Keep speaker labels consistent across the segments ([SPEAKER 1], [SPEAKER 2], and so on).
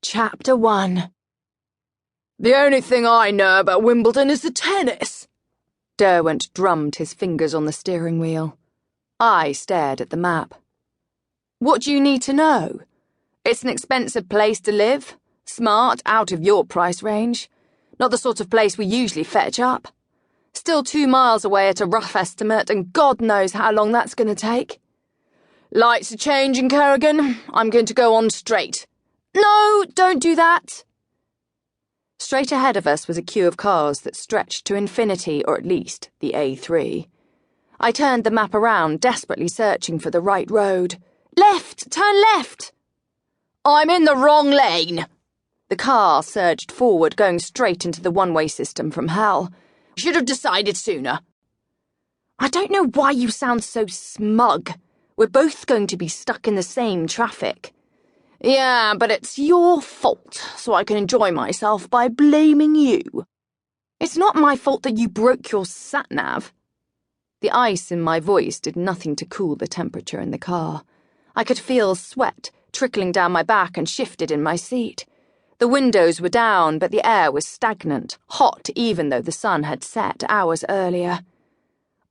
[SPEAKER 1] Chapter 1. The only thing I know about Wimbledon is the tennis. Derwent drummed his fingers on the steering wheel. I stared at the map. What do you need to know? It's an expensive place to live. Smart, out of your price range. Not the sort of place we usually fetch up. Still 2 miles away at a rough estimate, and God knows how long that's going to take. Lights are changing, Kerrigan. I'm going to go on straight. No, don't do that. Straight ahead of us was a queue of cars that stretched to infinity, or at least the A3. I turned the map around, desperately searching for the right road. Left! Turn left! I'm in the wrong lane! The car surged forward, going straight into the one-way system from hell. Should have decided sooner. I don't know why you sound so smug. We're both going to be stuck in the same traffic. Yeah, but it's your fault, so I can enjoy myself by blaming you. It's not my fault that you broke your sat-nav. The ice in my voice did nothing to cool the temperature in the car. I could feel sweat trickling down my back and shifted in my seat. The windows were down, but the air was stagnant, hot even though the sun had set hours earlier.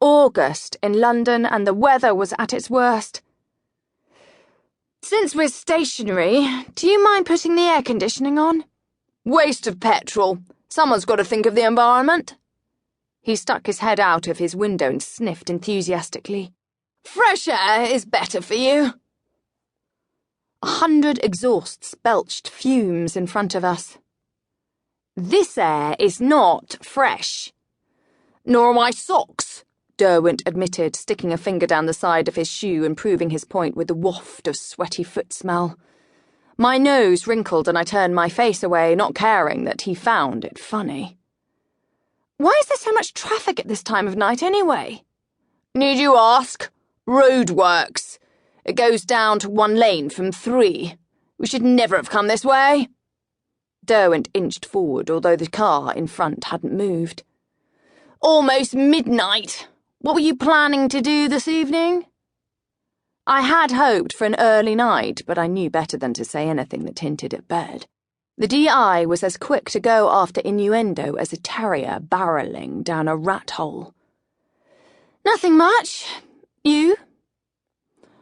[SPEAKER 1] August in London, and the weather was at its worst. Since we're stationary, do you mind putting the air conditioning on? Waste of petrol. Someone's got to think of the environment. He stuck his head out of his window and sniffed enthusiastically. Fresh air is better for you. 100 exhausts belched fumes in front of us. This air is not fresh. Nor are my socks, Derwent admitted, sticking a finger down the side of his shoe and proving his point with the waft of sweaty foot smell. My nose wrinkled and I turned my face away, not caring that he found it funny. Why is there so much traffic at this time of night anyway? Need you ask? Roadworks. It goes down to 1 lane from 3. We should never have come this way. Derwent inched forward, although the car in front hadn't moved. Almost midnight. What were you planning to do this evening? I had hoped for an early night, but I knew better than to say anything that hinted at bed. The DI was as quick to go after innuendo as a terrier barrelling down a rat hole. Nothing much. You?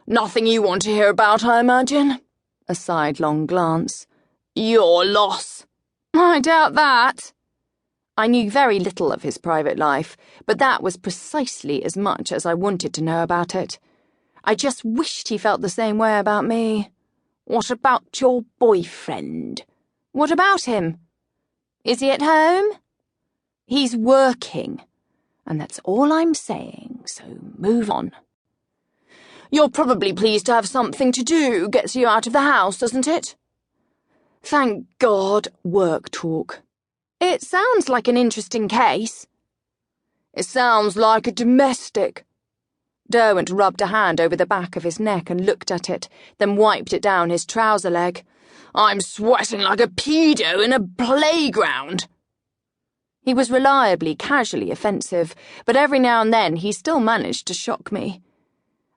[SPEAKER 1] Nothing you want to hear about, I imagine. A sidelong glance. Your loss. I doubt that. I knew very little of his private life, but that was precisely as much as I wanted to know about it. I just wished he felt the same way about me. What about your boyfriend? What about him? Is he at home? He's working, and that's all I'm saying, so move on. You're probably pleased to have something to do, gets you out of the house, doesn't it? Thank God, work talk. It sounds like an interesting case. It sounds like a domestic. Derwent rubbed a hand over the back of his neck and looked at it, then wiped it down his trouser leg. I'm sweating like a pedo in a playground. He was reliably, casually offensive, but every now and then he still managed to shock me.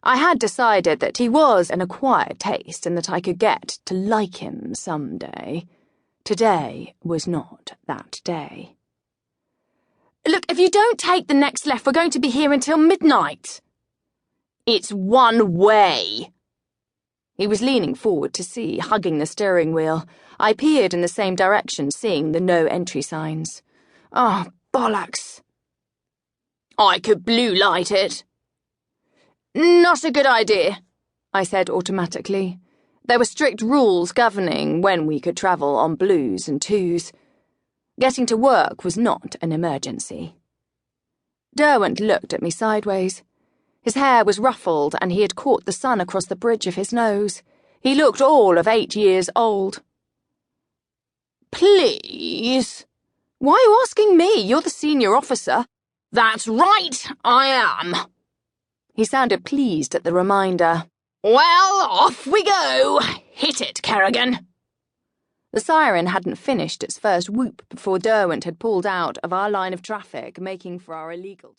[SPEAKER 1] I had decided that he was an acquired taste and that I could get to like him someday. Today was not that day. Look, if you don't take the next left, we're going to be here until midnight. It's one way. He was leaning forward to see, hugging the steering wheel. I peered in the same direction, seeing the no entry signs. Oh, bollocks. I could blue light it. Not a good idea, I said automatically. There were strict rules governing when we could travel on blues and twos. Getting to work was not an emergency. Derwent looked at me sideways. His hair was ruffled and he had caught the sun across the bridge of his nose. He looked all of 8 years old. Please? Why are you asking me? You're the senior officer. That's right, I am. He sounded pleased at the reminder. Well, off we go. Hit it, Kerrigan. The siren hadn't finished its first whoop before Derwent had pulled out of our line of traffic, making for our illegal...